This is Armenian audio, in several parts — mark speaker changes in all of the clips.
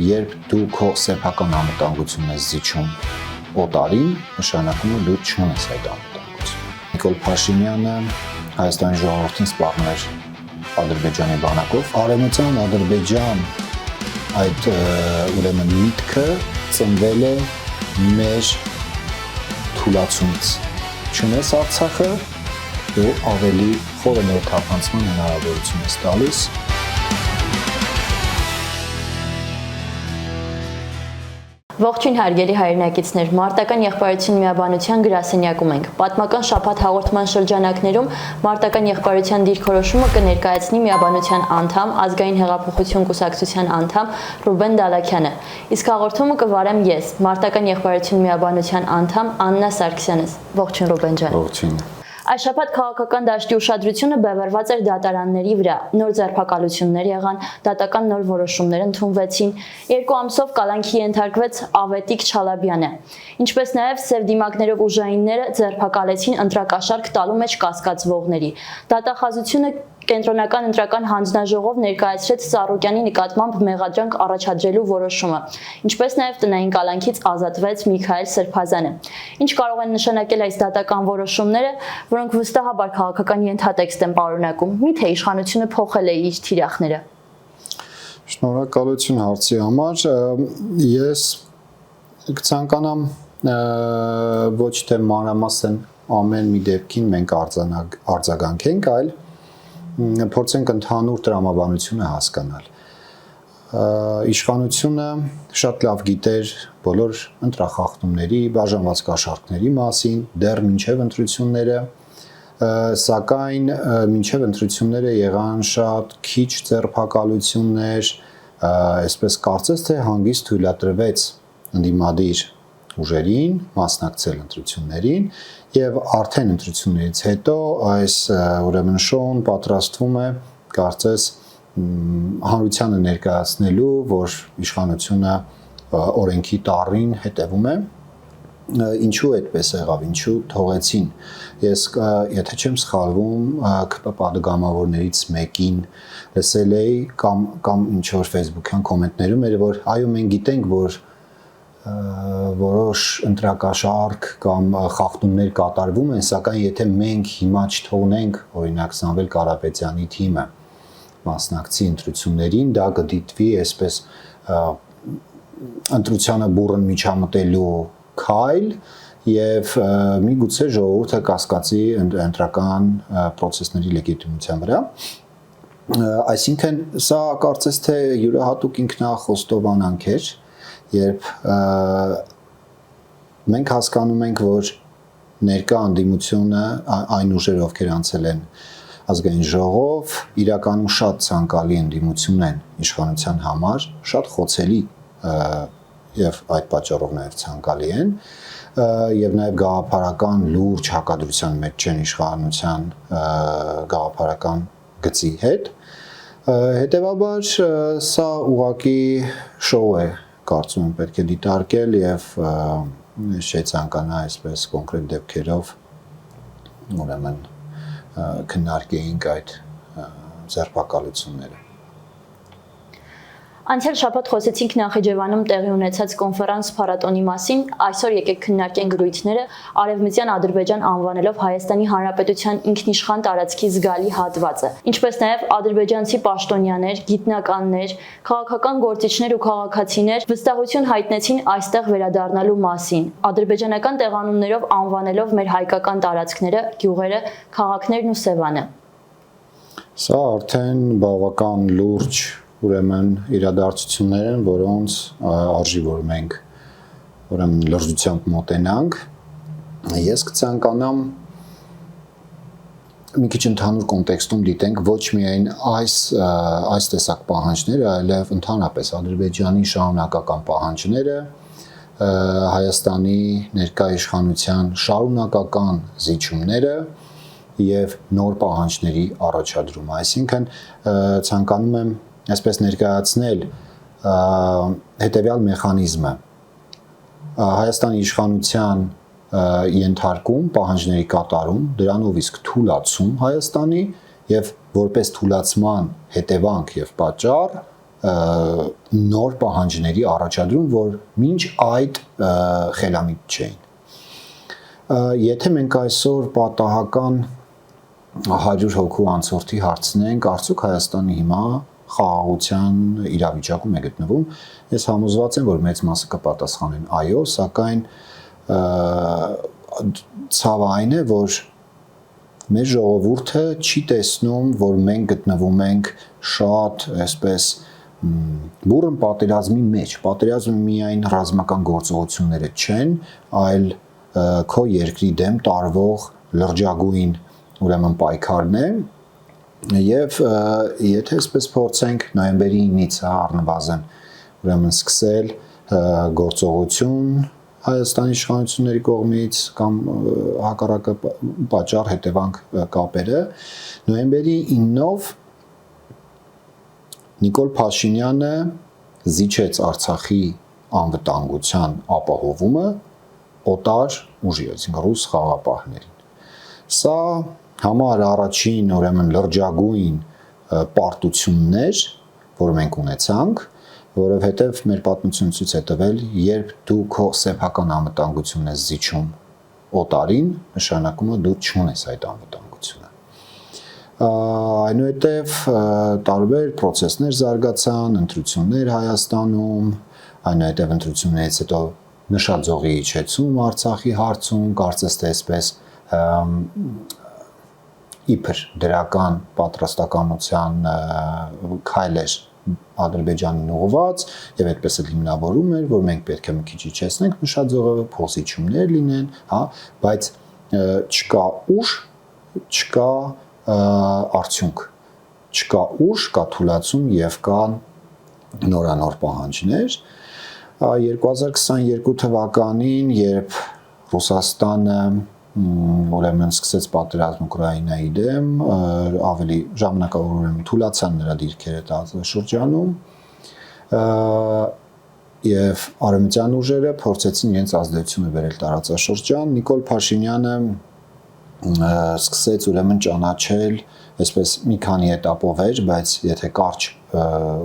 Speaker 1: երբ դու քո սեփական անվտանգությունն ես զիջում օտարին, նշանակում է դու չունես այդ անվտանգությունը։ Նիկոլ Փաշինյանը Հայաստանի ժողովրդին սպառնում էր Ադրբեջանի բանակով, Արևմտյան Ադրբեջան այդ ուրեմն միտքը ծնվել է մեր թուլացումից։ Չունես Արցախը, դու ավելի խորը ներթափանցման հնարավորություն ես տալիս։
Speaker 2: Ողջույն հարգելի հայրենակիցներ, մարտական եղբայրություն միաբանության գրասենյակում ենք։ Պատմական շաբաթ հաղորդման շրջանակներում մարտական եղբայրության դիրքորոշումը կներկայացնի միաբանության անդամ, ազգային հեղափոխություն կուսակցության անդամ Ռուբեն Դալաքյանը։ Իսկ հաղորդումը կվարեմ ես, մարտական եղբայրություն միաբանության անդամ Աննա Սարգսյանս։ Ողջույն Ռուբեն ջան։
Speaker 1: Ողջույն։
Speaker 2: Այս շաբաթ քաղաքական դաշտի ուշադրությունը բևեռված էր դատարանների վրա։ Նոր ձերբակալություններ եղան, դատական նոր որոշումներ ընդունվեցին։ 2 ամսով կալանքի ենթարկվեց Ավետիք Չալաբյանը։ Ինչպես նաև սևդիմակներով ուժայինները ձերբակալեցին ընտրակաշարք տալու մեջ կասկածվողների։ Դատախազությունը Կենտրոնական ընտրական հանձնաժողով ներկայացրեց Սառուկյանի նկատմամբ մեղադրանք առաջադրելու որոշումը, ինչպես նաև տնային կալանքից ազատվեց Միքայել Սրբազանը։ Ինչ կարող են նշանակել այս դատական որոշումները, որոնք վստահաբար քաղաքական ենթատեքստ են պարունակում, միթե իշխանությունը փոխել է իր թիրախները։
Speaker 1: Շնորհակալություն հարցի համար։ Ես կցանկանամ ոչ թե մանրամասն ամեն մի դեպքին մենք արձագանքենք, այլ փորձենք ընդհանուր տրամաբանությունը հասկանալ։ Իշխանությունը շատ լավ գիտեր բոլոր ընտրախախտումների, բաժանված կաշառքների մասին, դեռ մինչև ընտրությունները, սակայն մինչև ընտրությունները եղան շատ քիչ ձերբակալություններ, այսպես կարծես թե հանգիստ թույլատրվեց ընդդիմադիր ուժերին մասնակցել ընտրություններին եւ արդեն ընտրություններից հետո այս ուրեմն շոուն պատրաստվում է կարծես հանրությանը ներկայացնելու, որ իշխանությունը օրենքի տառին հետևում է։ Ինչու այդպես եղավ, ինչու թողեցին։ Ես եթե չեմ սխալվում, ԿՊ падգամավորներից մեկին լսել էի կամ ինչ որ Facebook-յան կոմենտներում էր, որ այո մենք գիտենք, որ որոշ ընտրակաշարք կամ խախտումներ կատարվում են, սակայն եթե մենք հիմա չթողնենք, օրինակ Սամվել Կարապետյանի թիմը մասնակցի ընտրություններին, դա կդիտվի այսպես ընտրությանը բուռն միջամտելու քայլ եւ միգուցե ժողովուրդը կասկածի ընտրական process-ների լեգիտիմության վրա։ Այսինքն սա կարծես թե յուրահատուկ ինքնախոստովանանք էր, երբ մենք հասկանում ենք, որ ներկա ընդդիմությունը այն ուժերը, ովքեր անցել են ազգային ժողով, իրականում շատ ցանկալի ընդդիմություն են իշխանության համար, շատ խոցելի եւ այդ պատճառով նաեւ ցանկալի են եւ նաեւ գաղափարական լուրջ հակադրության մեջ չեն իշխանության գաղափարական գծի հետ։ Հետևաբար սա ուղղակի շոու է, կարծում եմ պետք է դիտարկել եւ չի ցանկանա այսպես կոնկրետ դեպքերով ուրեմն քննարկեինք այդ ձերբակալությունները։
Speaker 2: Անցյալ շաբաթ խոսեցինք Նախիջևանում տեղի ունեցած կոնֆերանս փառատոնի մասին, այսօր եկեք քննարկենք գրույթները Արևմտյան Ադրբեջան անվանելով Հայաստանի Հանրապետության ինքնիշխան տարածքի զգալի հատվածը, ինչպես նաև ադրբեջանցի պաշտոնյաներ, գիտնականներ, քաղաքական գործիչներ ու քաղաքացիներ վստահություն հայտնեցին այստեղ վերադառնալու մասին, ադրբեջանական տեղանուններով անվանելով մեր հայկական տարածքները, գյուղերը, քաղաքներն ու Սևանը։
Speaker 1: Սա արդեն բավական լուրջ ուրեմն իրադարձություններ են, որոնց արժի որ մենք ուրեմն լրջությամբ մոտենանք։ Ես կցանկանամ մի քիչ ընդհանուր կոնտեքստում դիտենք ոչ միայն այս տեսակ պահանջները, այլև ընդհանրապես Ադրբեջանի շարունակական պահանջները, Հայաստանի ներկա իշխանության շարունակական զիջումները եւ նոր պահանջների առաջադրումը։ Այսինքն ցանկանում եմ այսպես ներկայացնել հետևյալ մեխանիզմը։ Հայաստանի իշխանության ենթարկում, պահանջների կատարում, դրանով իսկ թուլացում Հայաստանի եւ որպես թուլացման հետևանք եւ պատճառ նոր պահանջների առաջադրում, որ մինչ այդ խելամիտ չէին։ Եթե մենք այսօր պատահական 100 հոգու անցորդի հարցնենք, արդյոք Հայաստանը հիմա խաղաղության իրավիճակում է գտնվում, ես համոզված եմ, որ մեծ մասը կպատասխանեն այո, սակայն ցավը այն է, որ մեր ժողովուրդը չի տեսնում, որ մենք գտնվում ենք շատ այսպես բուրըն պատերազմի մեջ։ Պատերազմը միայն ռազմական գործողությունները չեն, այլ քո երկրի դեմ տարվող լրջագույն ուրեմն պայքարն է, եւ եթե այսպես փորձենք նոյեմբերի 9-ից առնվազն ուրեմն սկսել գործողություն Հայաստանի իշխանությունների կողմից կամ հակառակը պատճառ հետևանք կապերը, նոյեմբերի 9-ով Նիկոլ Փաշինյանը զիջեց Արցախի անվտանգության ապահովումը օտար ուժի, այսինքն ռուս խաղաղապահներին։ Սա համար առաջին ուրեմն լրջագույն պարտություններ, որ մենք ունեցանք, որովհետև մեր պատմությունը ցույց է տվել, երբ դու քո սեփական անվտանգությունն ես զիջում օտարին, նշանակում է դու չունես այդ անվտանգությունը։ Այնուհետև տարբեր process-ներ զարգացան, ընտրություններ Հայաստանում, այնուհետև ընտրություններից հետո նշաձողի իջեցում Արցախի հարցում, կարծես թե այսպես իբր դրական պատրաստակամության քայլ էր Ադրբեջանին ուղղված եւ այդպես էլ հիմնավորում էր, որ մենք պետք է մի քիչ իջեցնենք նշաձողը, փոխիչումներ լինեն, հա, բայց չկա ուժ, չկա արդյունք, չկա ուժ, կա թուլացում եւ կա նորանոր պահանջներ։ 2022 թվականին, երբ Ռուսաստանը ուրեմն սկսեց պատերազմ Ուկրաինայի դեմ, ավելի ժամանակավոր ուրեմն թուլացան նրա դիրքերը տարածաշրջանում եւ արևմտյան ուժերը փորձեցին իրենց ազդեցությունը բերել տարածաշրջան։ Նիկոլ Փաշինյանը սկսեց ուրեմն ճանաչել, այսպես մի քանի էտապով էր, բայց եթե կարճ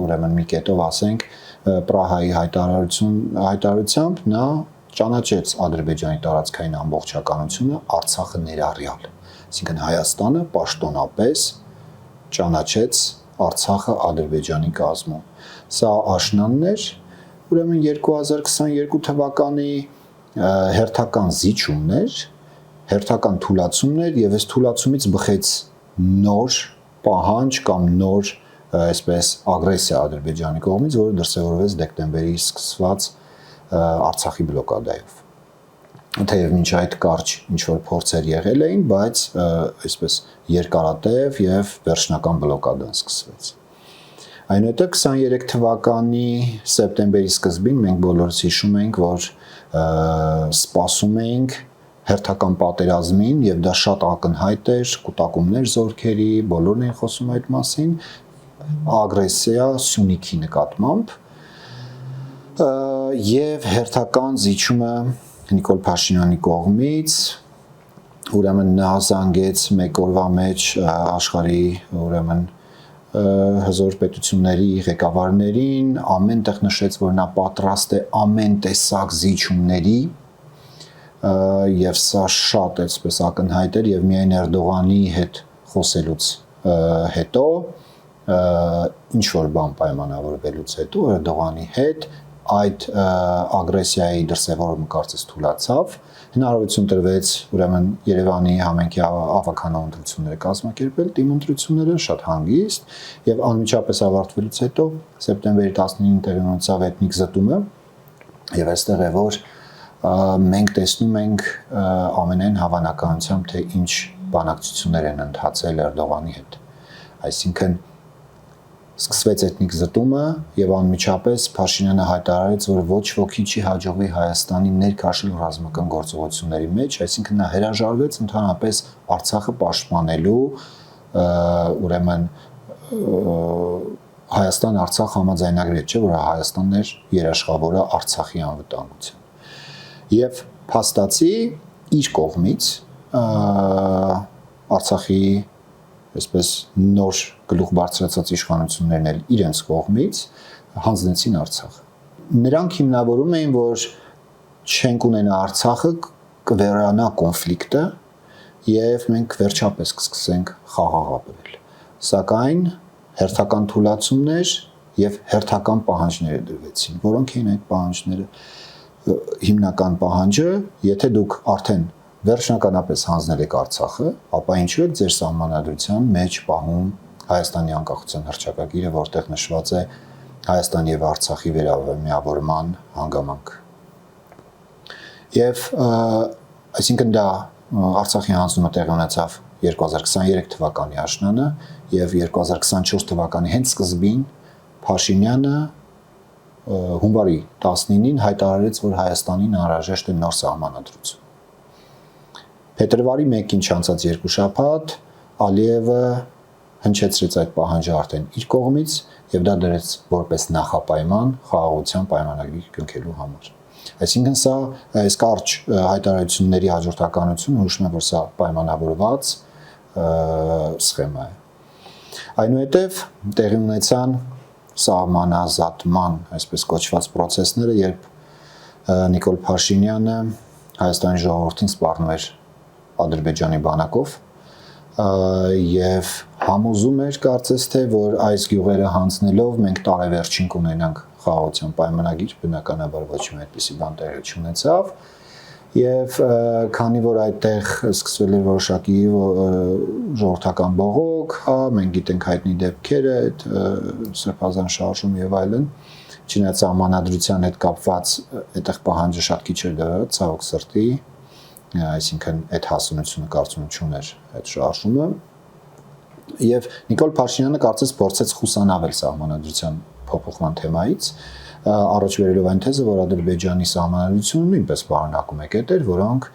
Speaker 1: ուրեմն մի կետով ասենք, Պրահայի հայտարարությամբ նա ճանաչեց Ադրբեջանի տարածքային ամբողջականությունը, Արցախը ներառյալ։ Այսինքն Հայաստանը պաշտոնապես ճանաչեց Արցախը Ադրբեջանի կազմում։ Սա աշնանն էր, ուրեմն 2022 թվականի հերթական զիջումներ, հերթական թուլացումներ եւ այս թուլացումից բխեց նոր պահանջ կամ նոր այսպես ագրեսիա Ադրբեջանի կողմից, որը դրսևորվեց դեկտեմբերի սկսված Արցախի բլոկադայով։ Թեև մինչ այդ կարճ ինչ-որ փորձեր եղել էին, բայց այսպես երկարատև եւ վերջնական բլոկադան սկսվեց։ Այնուհետև 23 թվականի սեպտեմբերի սկզբին մենք բոլորս հիշում ենք, որ սպասում էինք հերթական պատերազմին եւ դա շատ ակնհայտ էր, կուտակումներ զորքերի, բոլորն էին խոսում այդ մասին, ագրեսիա Սյունիքի նկատմամբ եւ հերթական զիջումը Նիկոլ Փաշինյանի կողմից, ուրեմն նա զանգեց մեկ օրվա մեջ աշխարհի ուրեմն հզոր պետությունների ղեկավարներին, ամենտեղ նշեց, որ նա պատրաստ է ամեն տեսակ զիջումների եւ սա շատ այսպես ակնհայտ էր եւ միայն Էրդողանի հետ խոսելուց հետո ինչ որ բան պայմանավորվելուց հետո Էրդողանի հետ այդ ագրեսիայի դրսևորումը կարծես թուլացավ, հնարավորություն տրվեց ուրեմն Երևանի համենքի ավականո ընտրությունները կազմակերպել, թիմ ընտրությունները շատ հանգիստ եւ անմիջապես ավարտվելուց հետո սեպտեմբերի 19-ին տեղի ունեցավ էթնիկ զտումը եւ այստեղ է որ մենք տեսնում ենք ամենայն հավանականությամբ թե ինչ բանակցություններ են ընթացել Էրդողանի հետ, այսինքն սկսվեց էթնիկ զտումը եւ անմիջապես Փաշինյանը հայտարարեց, որ ոչ ոքի չի հաջողվի Հայաստանի ներքաշել ռազմական գործողությունների մեջ, այսինքն նա հրաժարվեց ընդհանրապես Արցախը պաշտպանելու, ուրեմն Հայաստան-Արցախ համաձայնագրի, չէ՞ որ Հայաստանն էր երաշխավորը Արցախի անվտանգության։ Եվ փաստացի իր կողմից Արցախի այսպես նոր գլուխ բարձրացած իշխանություններն էլ իրենց կողմից հանձնեցին Արցախը։ Նրանք հիմնավորում էին, որ չենք ունենա Արցախը, կվերանա կոնֆլիկտը եւ մենք վերջապես կսկսենք խաղաղ ապրել։ Սակայն հերթական թուլացումներ եւ հերթական պահանջներ դրվեցին, որոնք էին այդ պահանջները։ Հիմնական պահանջը, եթե դուք արդեն վերջնականապես հանձնել եք Արցախը, ապա ինչու եք ձեր սահմանադրության մեջ պահում Հայաստանի անկախության հռչակագիրը, որտեղ նշված է Հայաստանի եւ Արցախի վերամիավորման հանգամանք։ Եվ այսինքն դա Արցախի հանձնումը տեղի ունեցավ 2023 թվականի աշնանը եւ 2024 թվականի հենց սկզբին Փաշինյանը հունվարի 19-ին հայտարարեց, որ Հայաստանին անհրաժեշտ է նոր սահմանադրություն։ Փետրվարի 1-ին չանցած 2 շաբաթ Ալիևը հնչեցրեց այդ պահանջը արդեն իր կողմից եւ դա դրեց որպես նախապայման խաղաղության պայմանագրի կնքելու համար։ Այսինքն սա այս կարճ հայտարարությունների հաջորդականությունը հուշում է, որ սա պայմանավորված սխեմա է։ Այնուհետև տեղի ունեցան սահմանազատման, այսպես կոչված process-ները, երբ Նիկոլ Փաշինյանը Հայաստանի ժողովրդին սպառնում էր Ադրբեջանի բանակով եւ համոզում էր կարծես թե, որ այս գյուղերը հանձնելով մենք տարեվերջին կունենանք խաղաղության պայմանագիր, բնականաբար ոչ մի այդպիսի բան տեղի չունեցավ եւ քանի որ այդտեղ սկսվել էր որոշակի ժողովրդական բողոք, մենք գիտենք հայտնի դեպքերը, այդ սրբազան շարժում եւ այլն, չնայած սահմանադրության հետ կապված այդտեղ պահանջը շատ քիչ էր դրված, ցավոք սրտի, այսինքն այդ հասունությունը կարծում չուներ այդ շարժումը եւ Նիկոլ Փաշինյանը կարծես փորձեց խուսանավել սահմանադրության փոփոխման թեմայից, առաջ բերելով այն թեզը, որ Ադրբեջանի սահմանադրությունը նույնպես պարունակում է կետեր, որոնք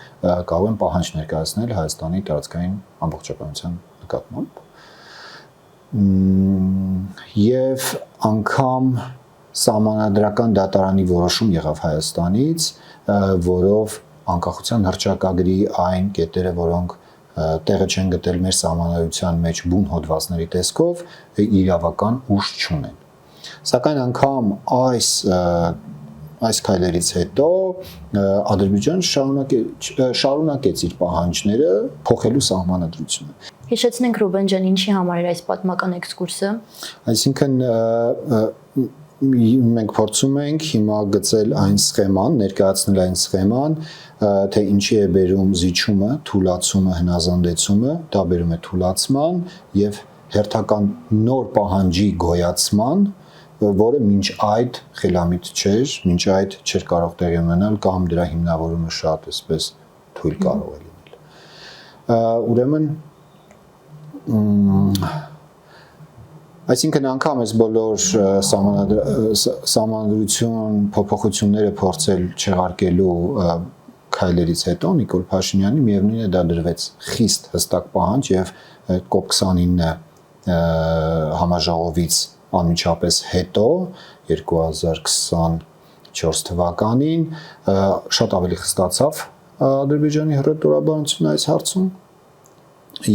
Speaker 1: կարող են պահանջ ներկայացնել Հայաստանի տարածքային ամբողջականության նկատմամբ։ Եվ անգամ սահմանադրական դատարանի որոշում եղավ Հայաստանից, որով անկախության հռչակագրի այն կետերը, որոնք տեղը չեն գտել մեր սահմանադրության մեջ բուն հոդվածների տեսքով, իրավական ուժ չունեն։ Սակայն անգամ այս քայլերից հետո Ադրբեջանը շարունակեց իր պահանջները փոխելու սահմանադրությունը։
Speaker 2: Հիշեցնենք Ռուբեն ջան, ինչի համար էր այս պատմական էքսկուրսը։
Speaker 1: Այսինքն մենք փորձում ենք հիմա գծել այն սխեման, ներկայացնել այն սխեման, թե ինչի է բերում զիջումը, թուլացումը, հնազանդեցումը, դա բերում է թուլացման եւ հերթական նոր պահանջի գոյացման, որը մինչ այդ խելամիտ չէր, մինչ այդ չէր կարող տեղի ունենալ կամ դրա հիմնավորումը շատ էսպես թույլ կարող է լինել։ Ուրեմն այսինքն անգամ այս բոլոր սահմանադրություն փոփոխությունները փորձել չեղարկելու քայլերից հետո Նիկոլ Փաշինյանի միևնույն է դա դրվեց խիստ հստակ պահանջ եւ COP29 համաժողովից անմիջապես հետո 2024 թվականին շատ ավելի խստացավ Ադրբեջանի հռետորաբանությունը այս հարցում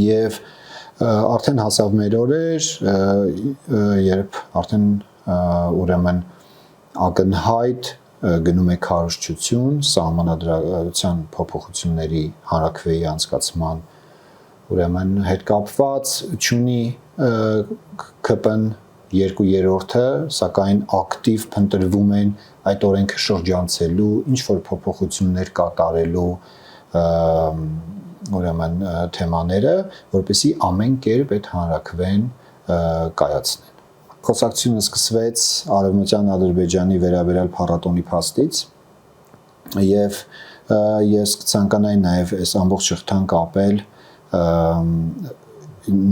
Speaker 1: եւ արդեն հասավ մեր օրեր, երբ արդեն ուրեմն ակնհայտ գնում է քարոզչություն սահմանադրության փոփոխությունների հանրաքվեի անցկացման ուրեմն հետ կապված չունի ԿՊ-ն 2/3-ը, սակայն ակտիվ փնտրվում են այդ օրենքը շրջանցելու, ինչ որ փոփոխություններ կատարելու ուրեմն թեմաները, որպեսզի ամեն կերպ այդ հանրաքվեն կայացնեն։ Խոսակցությունը սկսվեց Արևմտյան Ադրբեջանի վերաբերյալ փառատոնի փաստից եւ ես կցանկանայի նաեւ այս ամբողջ շղթան կապել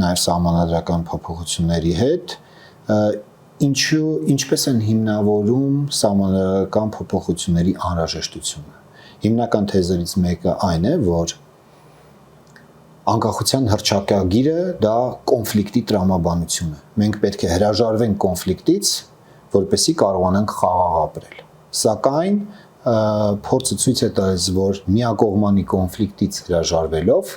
Speaker 1: նաեւ սահմանադրական փոփոխությունների հետ, ինչպես են հիմնավորում սահմանադրական փոփոխությունների անհրաժեշտությունը։ Հիմնական թեզերից մեկը այն է, որ անկախության հռչակագիրը դա կոնֆլիկտի տրամաբանություն է։ Մենք պետք է հրաժարվենք կոնֆլիկտից, որպեսզի կարողանանք խաղաղ ապրել։ Սակայն փորձը ցույց է տալիս, որ միակողմանի կոնֆլիկտից հրաժարվելով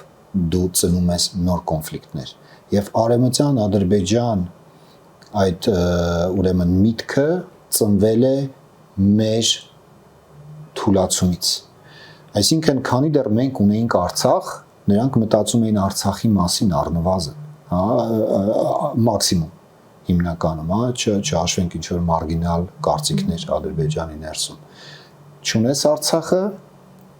Speaker 1: դու ծնում ես նոր կոնֆլիկտներ։ եւ արևմտյան Ադրբեջան այդ ուրեմն միտքը ծնվել է մեր թուլացումից։ Այսինքն, քանի դեռ մենք ունեինք Արցախ, նրանք մտածում էին Արցախի մասին առնվազն, հա, մաքսիմում հիմնականում, հա, չհաշվենք ինչ որ մարգինալ կարծիքներ Ադրբեջանի ներսում։ Չունես Արցախը,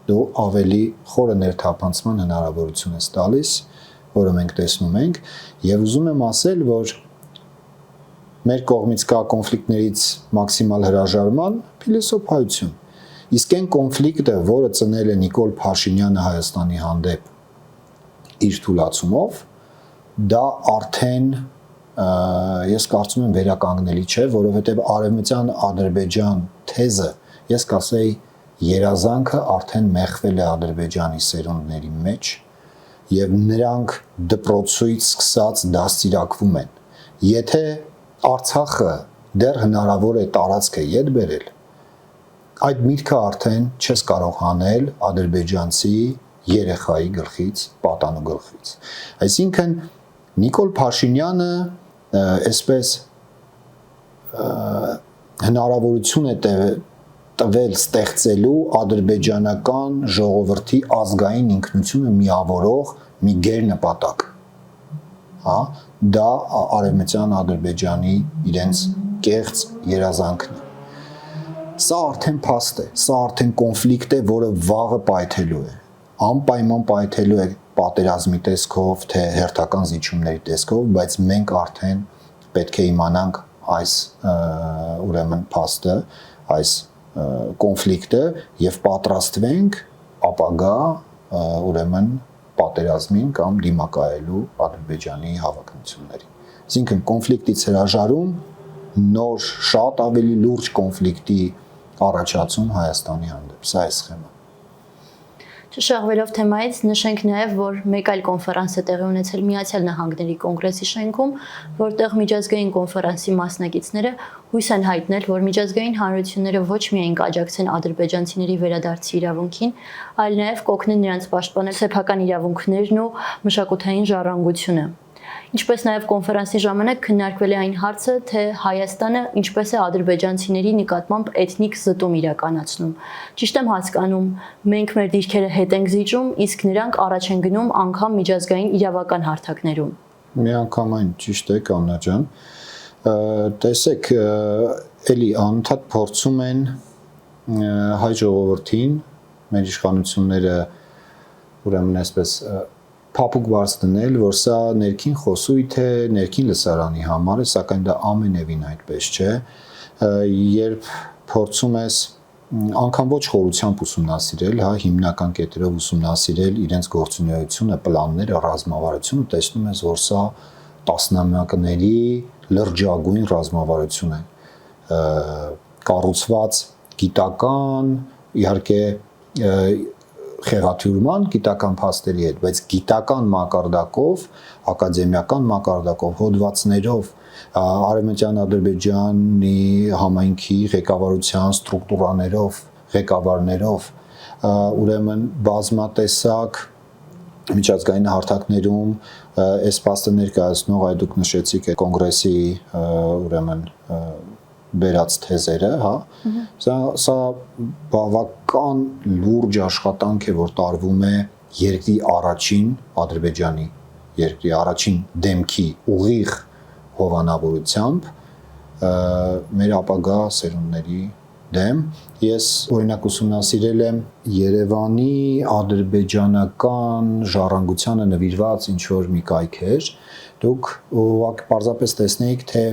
Speaker 1: դու ավելի խորը ներթափանցման հնարավորություն ես տալիս, որը մենք տեսնում ենք, եւ ուզում եմ ասել, որ մեր կողմից կա կոնֆլիկտներից մաքսիմալ հրաժարման փիլիսոփայություն։ Իսկ այն կոնֆլիկտը, որը ծնել է Նիկոլ Փաշինյանը Հայաստանի հանդեպ իր թուլացումով, դա արդեն ես կարծում եմ վերականգնելի չէ, որովհետև արևմտյան Ադրբեջան թեզը, ես կասեի, երազանքը արդեն մեղվել է Ադրբեջանի սերունդների մեջ եւ նրանք դպրոցից սկսած դաստիարակվում են։ Եթե Արցախը դեռ հնարավոր է տարածքը յետ բերել, այդ միտքը արդեն չես կարող հանել ադրբեջանցի երեխայի գլխից, պատանու գլխից։ Այսինքն Նիկոլ Փաշինյանը այսպես հնարավորություն է տվել ստեղծելու ադրբեջանական ժողովրդի ազգային ինքնությունը միավորող մի գերնպատակ, հա, դա արևմտյան Ադրբեջանի իրենց կեղծ երազանքն է։ Սա արդեն փաստ է, սա արդեն կոնֆլիկտ է, որը վաղը պայթելու է, անպայման պայթելու է պատերազմի տեսքով, թե հերթական զիջումների տեսքով, բայց մենք արդեն պետք է իմանանք այս ուրեմն փաստը, այս կոնֆլիկտը եւ պատրաստվենք ապագա ուրեմն պատերազմին կամ դիմակայելու Ադրբեջանի հավակնություններին։ Այսինքն կոնֆլիկտից հրաժարում, նոր շատ ավելի լուրջ կոնֆլիկտի առաջացում Հայաստանի հանդեպ։ Սա է սխեմը։
Speaker 2: Շշաղվելով թեմայից նշենք նաև, որ մեկ այլ կոնֆերանս է տեղի ունեցել Միացյալ Նահանգների կոնգրեսի շենքում, որտեղ միջազգային կոնֆերանսի մասնակիցները հույս են հայտնել, որ միջազգային հանրությունները ոչ միայն կաջակցեն ադրբեջանցիների վերադարձի իրավունքին, այլ նաև կօգնեն նրանց պաշտպանել սեփական իրավունքներն ու մշակութային ժառանգությունը։ Ինչպես նաև կոնֆերանսի ժամանակ քննարկվել է այն հարցը, թե Հայաստանը ինչպես է ադրբեջանցիների նկատմամբ էթնիկ զտում իրականացնում։ Ճիշտ եմ հասկանում, մենք մեր դիրքերը հետ ենք զիջում, իսկ նրանք առաջ են գնում անգամ միջազգային իրավական հարթակներում։
Speaker 1: Միանգամայն ճիշտ է, Աննա ջան։ Տեսեք, էլի անընդհատ փորձում են հայ ժողովրդին, մեր իշխանությունները ուրեմն այսպես փափուկ բարձ դնել, որ սա ներքին խոսույթ է, ներքին լսարանի համար է, սակայն դա ամենևին այդպես չէ, երբ փորձում ես անգամ ոչ խորությամբ ուսումնասիրել, հա, հիմնական կետերով ուսումնասիրել իրենց գործունեությունը, պլանները, ռազմավարությունը, տեսնում ես, որ սա տասնամյակների լրջագույն ռազմավարություն է, կառուցված գիտական, իհարկե խեղաթյուրման գիտական փաստերի հետ, բայց գիտական մակարդակով, ակադեմիական մակարդակով, հոդվածներով, արևմտյան Ադրբեջանի համայնքի ղեկավարության ստրուկտուրաներով, ղեկավարներով, ուրեմն բազմատեսակ միջազգային հարթակներում այս փաստը ներկայացնող այ դուք նշեցիք կոնգրեսի ուրեմն վերած թեզերը, հա, սա բավական լուրջ աշխատանք է, որ տարվում է երկրի առաջին Ադրբեջանի, երկրի առաջին դեմքի ուղիղ հովանավորությամբ մեր ապագա սերունդների դեմ։ Ես օրինակ ուսումնասիրել եմ Երևանի ադրբեջանական ժառանգությանը նվիրված ինչ որ մի կայքեր, դուք պարզապես տեսնեիք, թե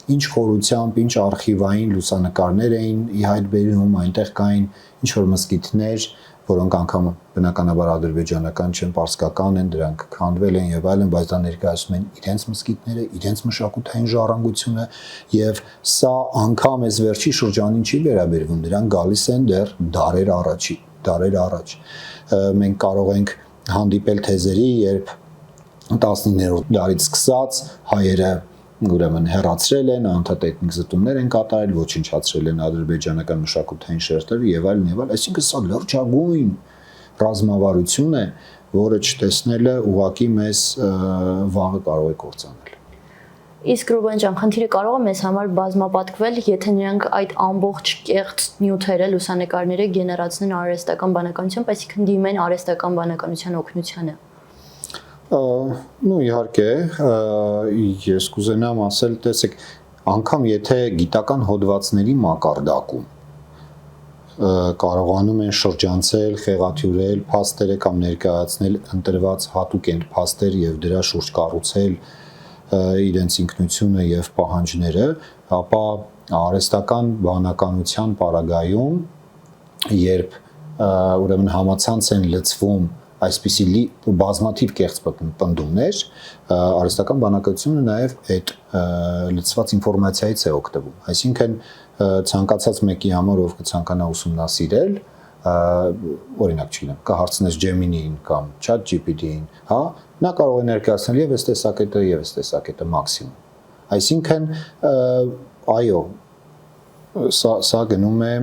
Speaker 1: ինչ խորությամբ, ինչ արխիվային լուսանկարներ էին ի հայտ բերում, այնտեղ կային ինչ որ մզկիթներ, որոնք անգամ բնականաբար ադրբեջանական չեն, պարսկական են, դրանք քանդվել են եւ այլն, բայց դա ներկայացնում են իրենց մզկիթները, իրենց մշակութային ժառանգությունը եւ սա անգամ այս վերջի շրջանին չի վերաբերվում, դրանք գալիս են դեռ դարեր առաջ։ Մենք կարող ենք հանդիպել թեզերի, երբ 19-րդ դարից սկսած հայերը ուրեմն հեռացրել են, անընդհատ էթնիկ զտումներ են կատարել, ոչնչացրել են ադրբեջանական մշակութային շերտերը եւ այլն, այսինքն սա լրջագույն ռազմավարություն է, որը չտեսնելը ուղղակի մեզ վաղը կարող է կործանել։
Speaker 2: Իսկ Ռուբեն ջան, խնդիրը կարող է մեզ համար բազմապատկվել, եթե նրանք այդ ամբողջ կեղծ նյութերը, լուսանկարները գեներացնեն արհեստական բանականություն, այսինքն դիմեն արհեստական բանականության օգնությանը։
Speaker 1: Ну իհարկե, ես կուզենամ ասել, տեսեք, անգամ եթե գիտական հոդվածների մակարդակում կարողանում են շրջանցել, խեղաթյուրել փաստերը կամ ներկայացնել ընտրված հատուկ փաստեր եւ դրա շուրջ կառուցել իրենց ինքնությունը եւ պահանջները, ապա արհեստական բանականության պարագայում, երբ ուրեմն համացանց են լցվում այսպիսի բազմաթիվ կեղծ պնդումներ, արհեստական բանականությունը նաև այդ լցված ինֆորմացիայից է օգտվում։ Այսինքն ցանկացած մեկի համար, ով կցանկանա ուսումնասիրել, օրինակ չգիտեմ, կհարցնես Gemini-ին կամ ChatGPT-ին, հա, նա կարող է ներկայացնել եւ այս տեսակետը եւ այս տեսակետը մաքսիմում։ Այսինքն այո, սա գնում է,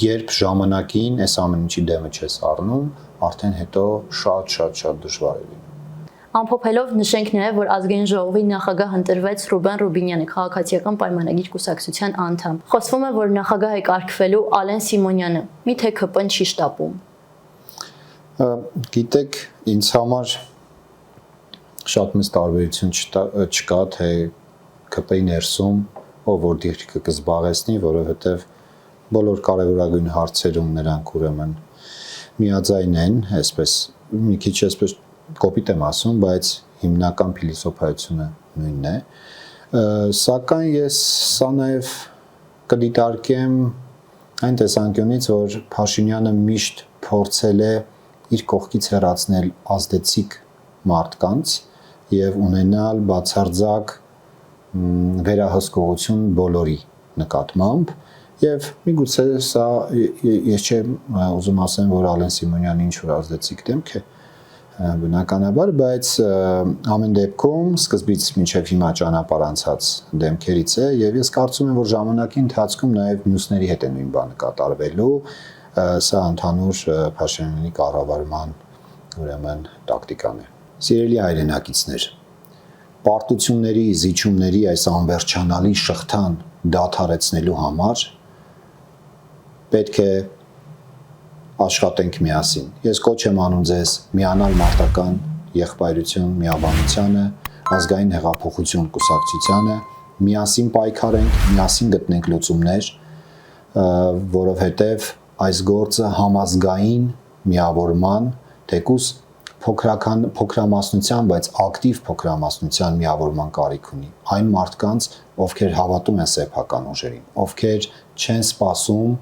Speaker 1: երբ ժամանակին այս ամեն ինչի դեմը չես առնում, արդեն հետո շատ դժվար է լինում։
Speaker 2: Ամփոփելով նշենք նաև, որ ազգային ժողովի նախագահ ընտրվեց Ռուբեն Ռուբինյանը, քաղաքացիական պայմանագիր կուսակցության անդամ։ Խոսվում է, որ նախագահ է կարգվելու Ալեն Սիմոնյանը։ Միթե ԿՊ-ն չի շտապում։
Speaker 1: Գիտեք, ինձ համար շատ մեծ տարբերություն չկա, թե ԿՊ-ի ներսում ով որ դիրքը կզբաղեցնի, որովհետև բոլոր կարևորագույն հարցերում նրանք ուրեմն միաձայն են, այսպես մի քիչ այսպես կոպիտ եմ ասում, բայց հիմնական փիլիսոփայությունը նույնն է, սակայն ես սա նաև կդիտարկեմ այն տեսանկյունից, որ Փաշինյանը միշտ փորձել է իր կողքից հեռացնել ազդեցիկ մարդկանց եւ ունենալ բացարձակ վերահսկողություն բոլորի նկատմամբ եւ միգուցե սա ես չեմ ուզում ասեմ, որ Ալեն Սիմոնյանը ինչ որ ազդեցիկ դեմք է բնականաբար, բայց ամեն դեպքում սկզբից մինչև հիմա ճանապարհ անցած դեմքերից է եւ ես կարծում եմ, որ ժամանակի ընթացքում նաեւ մյուսների հետ է նույն բանը կատարվելու, սա ընդհանուր Փաշինյանի կառավարման ուրեմն տակտիկան է։ Սիրելի հայրենակիցներ, պարտությունների, զիջումների այս անվերջանալի շղթան դադարեցնելու համար պետք է աշխատենք միասին։ Ես կոչ եմ անում ձեզ միանալ մարտական եղբայրություն միաբանությանը, ազգային հեղափոխություն կուսակցությանը, միասին պայքարենք, միասին գտնենք լուծումներ, որովհետև այս գործը համազգային միավորման, թեկուզ փոքրամասնության, բայց ակտիվ փոքրամասնության միավորման կարիք ունի։ Այն մարդկանց, ովքեր հավատում են սեփական ուժերին, ովքեր չեն սպասում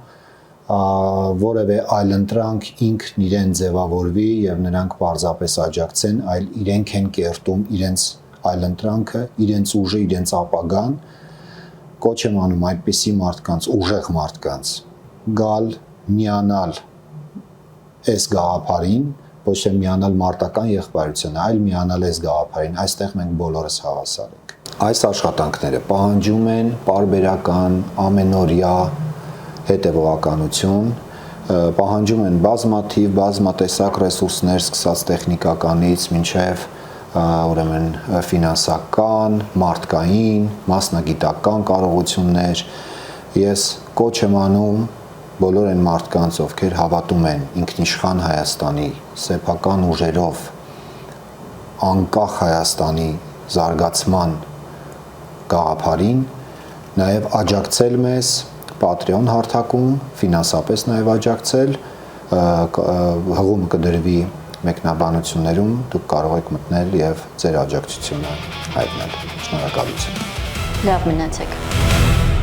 Speaker 1: որևէ այլընտրանք ինքն իրեն ձևավորվի եւ նրանք պարզապես աջակցեն, այլ իրենք են կերտում իրենց այլընտրանքը, իրենց ուժը, իրենց ապագան, կոչ եմ անում այդպիսի մարդկանց, ուժեղ մարդկանց գալ միանալ այս գաղափարին, ոչ թե միանալ մարտական եղբայրությանը, այլ միանալ այս գաղափարին, այստեղ մենք բոլորս հավասար ենք։ Այս աշխատանքները պահանջում են պարբերական, ամենօրյա հետևողականություն, պահանջում են բազմատեսակ ռեսուրսներ, սկսած տեխնիկականից մինչև ուրեմն ֆինանսական, մարդկային, մասնագիտական կարողություններ։ Ես կոչ եմ անում բոլոր այն մարդկանց, ովքեր հավատում են ինքնիշխան Հայաստանի սեփական ուժերով անկախ Հայաստանի զարգացման գաղափարին, նաև աջակցել մեզ Patreon հարթակում, ֆինանսապես նաև աջակցել, հղումը կդրվի մեկնաբանություններում, դուք կարող եք մտնել եւ ձեր աջակցությունը հայտնել։ Շնորհակալություն։
Speaker 2: Լավ մնացեք։